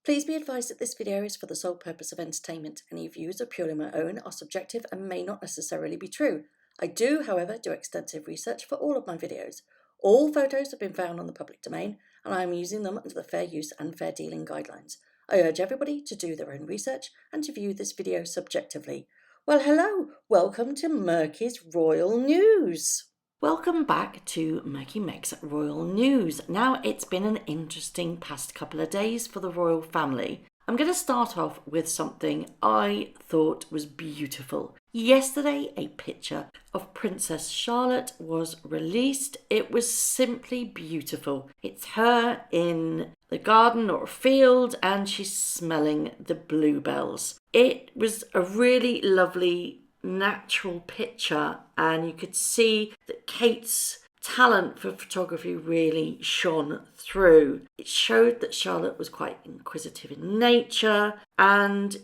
Please be advised that this video is for the sole purpose of entertainment. Any views are purely my own, are subjective and may not necessarily be true. I do, however, do extensive research for all of my videos. All photos have been found on the public domain and I am using them under the fair use and fair dealing guidelines. I urge everybody to do their own research and to view this video subjectively. Well, hello, welcome to Murky's Royal News. Welcome back to Murky Meg's Royal News. Now, it's been an interesting past couple of days for the royal family. I'm going to start off with something I thought was beautiful. Yesterday, a picture of Princess Charlotte was released. It was simply beautiful. It's her in the garden or a field and she's smelling the bluebells. It was a really lovely natural picture and you could see that Kate's talent for photography really shone through. It showed that Charlotte was quite inquisitive in nature and,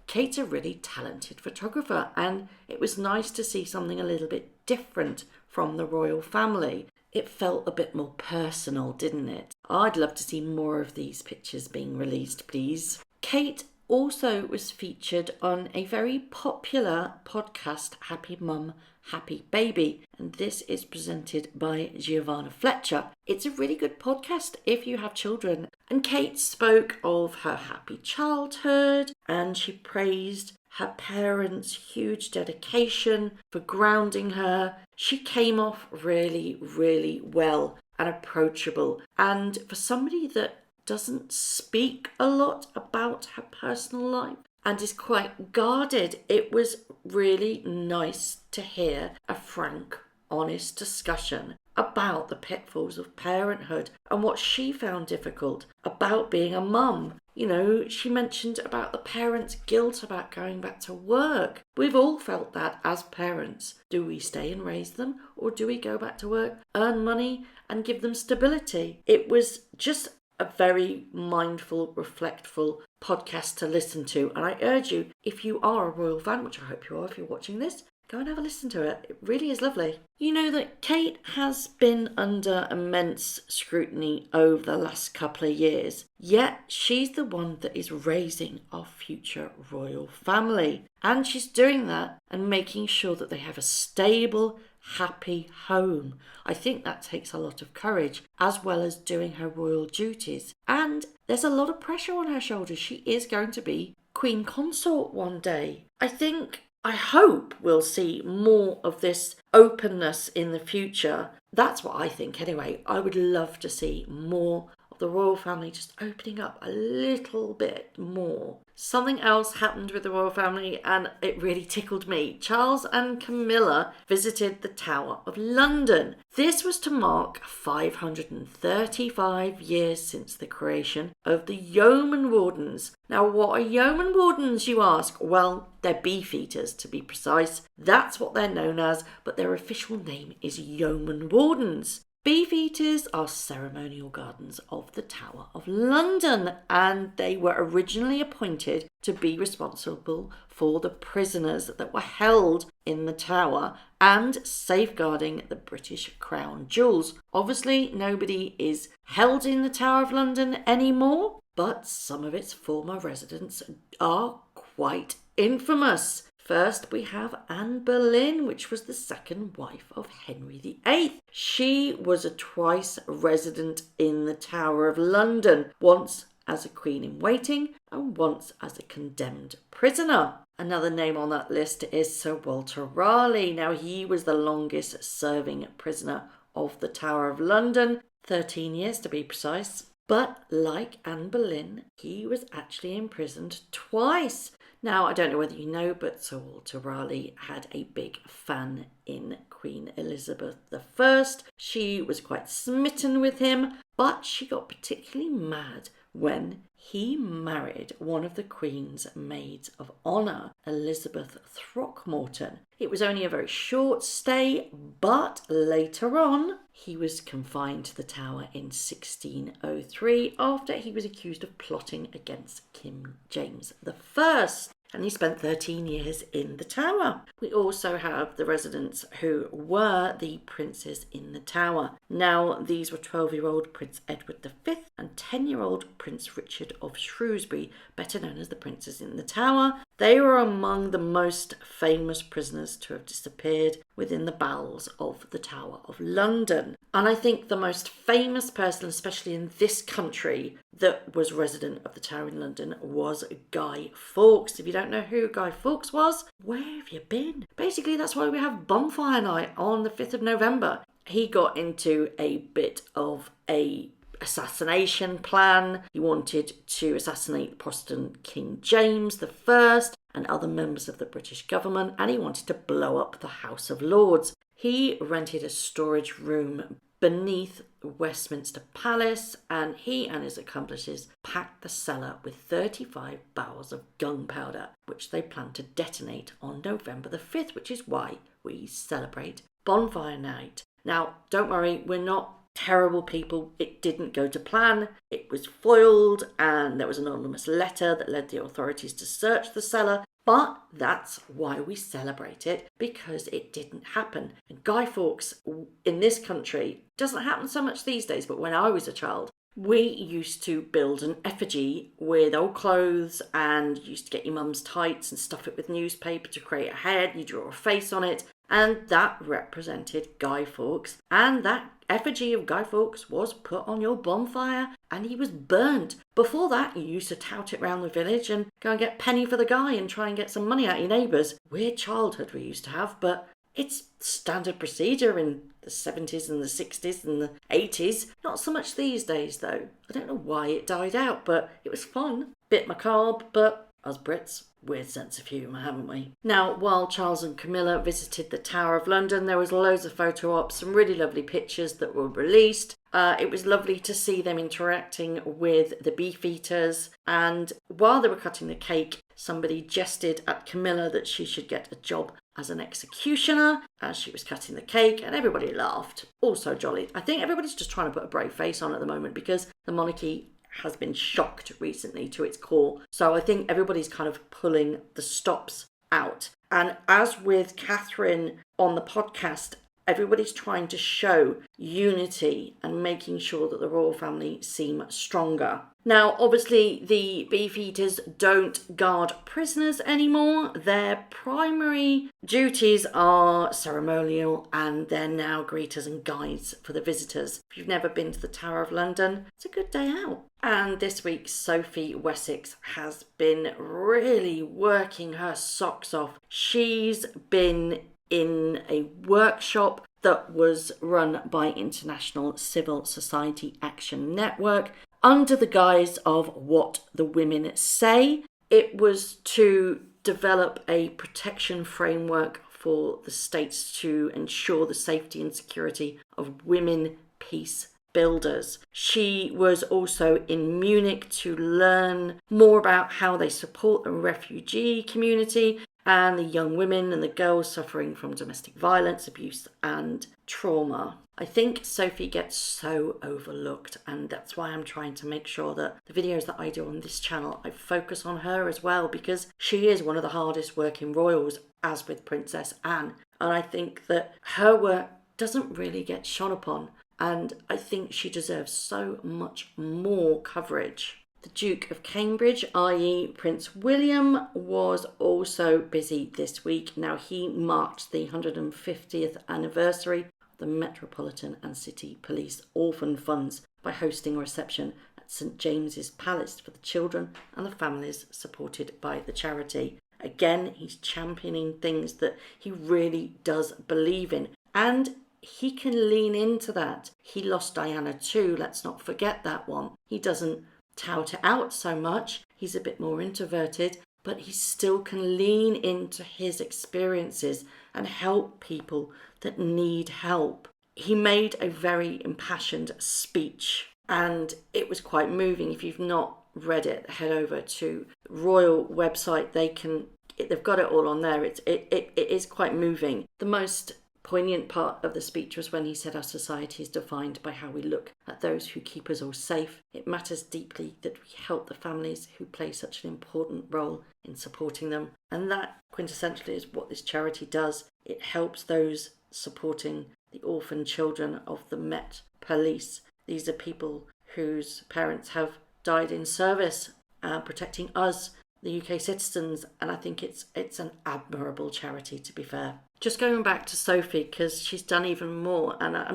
Kate's a really talented photographer and it was nice to see something a little bit different from the royal family. It felt a bit more personal, didn't it? I'd love to see more of these pictures being released, please. Kate also was featured on a very popular podcast, Happy Mum, Happy Baby, and this is presented by Giovanna Fletcher. It's a really good podcast if you have children. And Kate spoke of her happy childhood and she praised her parents' huge dedication for grounding her. She came off really, really well and approachable. And for somebody that doesn't speak a lot about her personal life and is quite guarded, it was really nice to hear a frank, honest discussion about the pitfalls of parenthood and what she found difficult about being a mum. She mentioned about the parents' guilt about going back to work. We've all felt that as parents. Do we stay and raise them or do we go back to work, earn money and give them stability? It was just a very mindful, reflectful podcast to listen to. And I urge you, if you are a royal fan, which I hope you are if you're watching this, go and have a listen to it. It really is lovely. You know that Kate has been under immense scrutiny over the last couple of years, yet she's the one that is raising our future royal family. And she's doing that and making sure that they have a stable, happy home. I think that takes a lot of courage, as well as doing her royal duties. And there's a lot of pressure on her shoulders. She is going to be Queen Consort one day. I hope we'll see more of this openness in the future. That's what I think anyway. I would love to see more of the royal family just opening up a little bit more. Something else happened with the royal family and it really tickled me. Charles and Camilla visited the Tower of London. This was to mark 535 years since the creation of the Yeoman Wardens. Now, what are Yeoman Wardens, you ask? Well, they're beefeaters, to be precise. That's what they're known as, but their official name is Yeoman Wardens. Beefeaters are ceremonial guardians of the Tower of London and they were originally appointed to be responsible for the prisoners that were held in the tower and safeguarding the British Crown jewels. Obviously, nobody is held in the Tower of London anymore, but some of its former residents are quite infamous. First, we have Anne Boleyn, which was the second wife of Henry VIII. She was a twice resident in the Tower of London, once as a queen in waiting and once as a condemned prisoner. Another name on that list is Sir Walter Raleigh. Now, he was the longest serving prisoner of the Tower of London, 13 years to be precise. But like Anne Boleyn, he was actually imprisoned twice. Now, I don't know whether you know, but Sir Walter Raleigh had a big fan in Queen Elizabeth I. She was quite smitten with him, but she got particularly mad when he married one of the Queen's maids of honour, Elizabeth Throckmorton. It was only a very short stay, but later on, he was confined to the Tower in 1603 after he was accused of plotting against King James I. and he spent 13 years in the Tower. We also have the residents who were the princes in the Tower. Now, these were 12-year-old Prince Edward V and 10-year-old Prince Richard of Shrewsbury, better known as the princes in the Tower. They were among the most famous prisoners to have disappeared within the bowels of the Tower of London. And I think the most famous person, especially in this country, that was resident of the Tower in London was Guy Fawkes. If you don't know who Guy Fawkes was, where have you been? Basically, that's why we have Bonfire Night on the 5th of November. He got into a bit of a assassination plan. He wanted to assassinate Protestant King James I and other members of the British government, and he wanted to blow up the House of Lords. He rented a storage room beneath Westminster Palace, and he and his accomplices packed the cellar with 35 barrels of gunpowder, which they planned to detonate on November the 5th, which is why we celebrate Bonfire Night. Now, don't worry, we're not terrible people. It didn't go to plan. It was foiled, and there was an anonymous letter that led the authorities to search the cellar. But that's why we celebrate it, because it didn't happen. And Guy Fawkes in this country doesn't happen so much these days, but when I was a child, we used to build an effigy with old clothes, and you used to get your mum's tights and stuff it with newspaper to create a head. You draw a face on it, and that represented Guy Fawkes. And that effigy of Guy Fawkes was put on your bonfire, and he was burnt. Before that, you used to tout it round the village and go and get penny for the guy and try and get some money out of your neighbours. Weird childhood we used to have, but it's standard procedure in the 70s and the 60s and the 80s. Not so much these days, though. I don't know why it died out, but it was fun. Bit macabre, but us Brits, weird sense of humour, haven't we? Now, while Charles and Camilla visited the Tower of London, there was loads of photo ops, some really lovely pictures that were released. It was lovely to see them interacting with the beefeaters, and while they were cutting the cake, somebody jested at Camilla that she should get a job as an executioner as she was cutting the cake, and everybody laughed. Also jolly. I think everybody's just trying to put a brave face on at the moment because the monarchy has been shocked recently to its core. So I think everybody's kind of pulling the stops out. And as with Catherine on the podcast, everybody's trying to show unity and making sure that the royal family seem stronger. Now, obviously, the beefeaters don't guard prisoners anymore. Their primary duties are ceremonial, and they're now greeters and guides for the visitors. If you've never been to the Tower of London, it's a good day out. And this week, Sophie Wessex has been really working her socks off. She's been in a workshop that was run by International Civil Society Action Network under the guise of What the Women Say. It was to develop a protection framework for the states to ensure the safety and security of women peace builders. She was also in Munich to learn more about how they support the refugee community and the young women and the girls suffering from domestic violence, abuse and trauma. I think Sophie gets so overlooked, and that's why I'm trying to make sure that the videos that I do on this channel, I focus on her as well, because she is one of the hardest working royals, as with Princess Anne. And I think that her work doesn't really get shone upon, and I think she deserves so much more coverage. The Duke of Cambridge, i.e. Prince William, was also busy this week. Now, he marked the 150th anniversary of the Metropolitan and City Police Orphan Funds by hosting a reception at St James's Palace for the children and the families supported by the charity. Again, he's championing things that he really does believe in, and he can lean into that. He lost Diana too, let's not forget that one. He doesn't tout it out so much. He's a bit more introverted, but he still can lean into his experiences and help people that need help. He made a very impassioned speech, and it was quite moving. If you've not read it, head over to the royal website. They've got it all on there. It is quite moving. The most poignant part of the speech was when he said our society is defined by how we look at those who keep us all safe. It matters deeply that we help the families who play such an important role in supporting them. And that quintessentially is what this charity does. It helps those supporting the orphan children of the Met Police. These are people whose parents have died in service, protecting us, the UK citizens, and I think it's an admirable charity, to be fair. Just going back to Sophie, because she's done even more, and I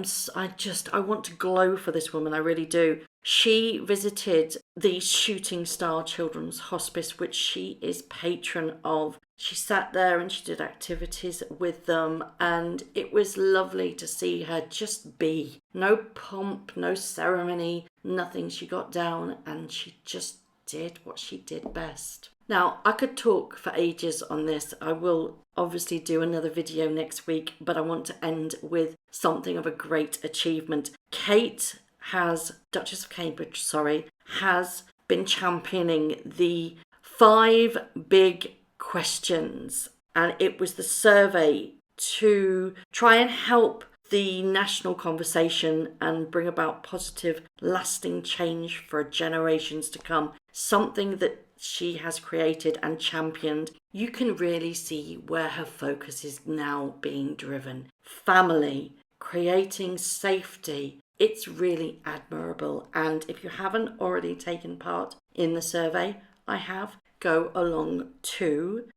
want to glow for this woman, I really do. She visited the Shooting Star Children's Hospice, which she is patron of. She sat there and she did activities with them, and it was lovely to see her just be. No pomp, no ceremony, nothing. She got down and she just did what she did best. Now, I could talk for ages on this. I will obviously do another video next week, but I want to end with something of a great achievement. Duchess of Cambridge, has been championing the 5 big questions, and it was the survey to try and help the national conversation and bring about positive, lasting change for generations to come. Something that she has created and championed. You can really see where her focus is now being driven. Family, creating safety. It's really admirable. And if you haven't already taken part in the survey, I have. Go along to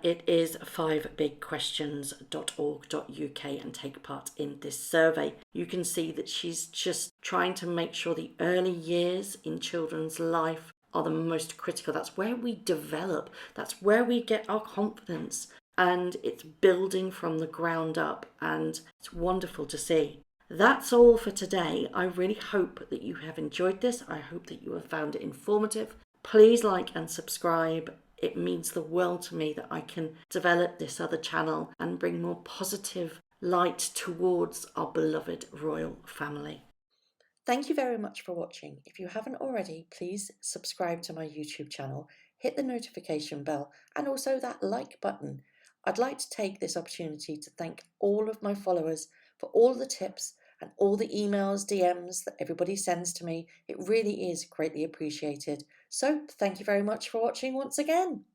it is 5bigquestions.org.uk and take part in this survey. You can see that she's just trying to make sure the early years in children's life are the most critical. That's where we develop. That's where we get our confidence. And it's building from the ground up. And it's wonderful to see. That's all for today. I really hope that you have enjoyed this. I hope that you have found it informative. Please like and subscribe. It means the world to me that I can develop this other channel and bring more positive light towards our beloved royal family. Thank you very much for watching. If you haven't already, please subscribe to my YouTube channel, hit the notification bell and also that like button. I'd like to take this opportunity to thank all of my followers for all the tips and all the emails, DMs that everybody sends to me. It really is greatly appreciated. So thank you very much for watching once again.